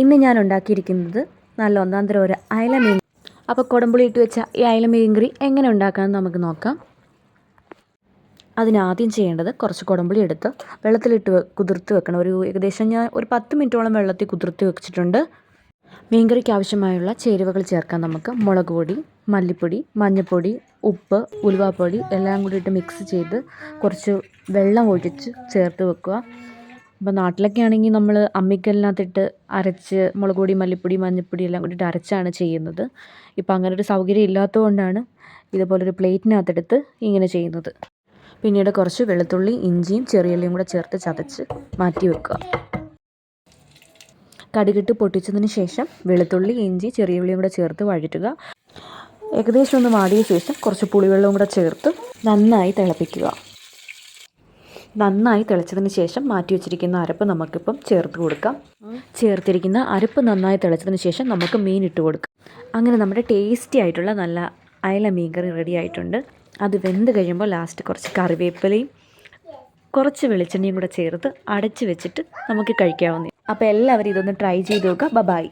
ഇന്ന് ഞാൻ ഉണ്ടാക്കിയിരിക്കുന്നത് നല്ല ഒന്നാം തരം ഒരു അയല മീൻ. അപ്പോൾ കുടംപുളി ഇട്ട് വെച്ച ഈ അയല മീൻകറി എങ്ങനെ ഉണ്ടാക്കാമെന്ന് നമുക്ക് നോക്കാം. അതിനാദ്യം ചെയ്യേണ്ടത് കുറച്ച് കുടംപുളി എടുത്ത് വെള്ളത്തിലിട്ട് കുതിർത്ത് വെക്കണം. ഏകദേശം ഞാൻ ഒരു 10 മിനിറ്റോളം വെള്ളത്തിൽ കുതിർത്ത് വെച്ചിട്ടുണ്ട്. മീൻകറിക്ക് ആവശ്യമായുള്ള ചേരുവകൾ ചേർക്കാം. നമുക്ക് മുളക് പൊടി, മല്ലിപ്പൊടി, മഞ്ഞൾപ്പൊടി, ഉപ്പ്, ഉലുവാപ്പൊടി എല്ലാം കൂടി ഇട്ട് മിക്സ് ചെയ്ത് കുറച്ച് വെള്ളം ഒഴിച്ച് ചേർത്ത് വെക്കുക. ഇപ്പോൾ നാട്ടിലൊക്കെ ആണെങ്കിൽ നമ്മൾ അമ്മിക്കല്ലിനകത്തിട്ട് അരച്ച് മുളക് പൊടി, മല്ലിപ്പൊടി, മഞ്ഞൾപ്പൊടി എല്ലാം കൂടിയിട്ട് അരച്ചാണ് ചെയ്യുന്നത്. ഇപ്പോൾ അങ്ങനെ ഒരു സൗകര്യം ഇല്ലാത്തതുകൊണ്ടാണ് ഇതുപോലൊരു പ്ലേറ്റിനകത്തെടുത്ത് ഇങ്ങനെ ചെയ്യുന്നത്. പിന്നീട് കുറച്ച് വെളുത്തുള്ളി, ഇഞ്ചിയും ചെറിയുള്ളിയും കൂടെ ചേർത്ത് ചതച്ച് മാറ്റി വെക്കുക. കടുകിട്ട് പൊട്ടിച്ചതിന് ശേഷം വെളുത്തുള്ളി, ഇഞ്ചി, ചെറിയുള്ളിയും കൂടെ ചേർത്ത് വഴറ്റുക. ഏകദേശം ഒന്ന് വാടിയ ശേഷം കുറച്ച് പുളിവെള്ളവും കൂടെ ചേർത്ത് നന്നായി തിളപ്പിക്കുക. നന്നായി തിളച്ചതിന് ശേഷം മാറ്റി വെച്ചിരിക്കുന്ന അരപ്പ് നമുക്കിപ്പം ചേർത്ത് കൊടുക്കാം. ചേർത്തിരിക്കുന്ന അരപ്പ് നന്നായി തിളച്ചതിന് ശേഷം നമുക്ക് മീൻ ഇട്ട് കൊടുക്കാം. അങ്ങനെ നമ്മുടെ ടേസ്റ്റി ആയിട്ടുള്ള നല്ല അയല മീൻകറി റെഡി ആയിട്ടുണ്ട്. അത് വെന്ത് കഴിയുമ്പോൾ ലാസ്റ്റ് കുറച്ച് കറിവേപ്പിലയും കുറച്ച് വെളിച്ചെണ്ണയും കൂടെ ചേർത്ത് അടച്ച് വെച്ചിട്ട് നമുക്ക് കഴിക്കാവുന്നതാണ്. അപ്പോൾ എല്ലാവരും ഇതൊന്ന് ട്രൈ ചെയ്ത് നോക്കുക. ബൈ.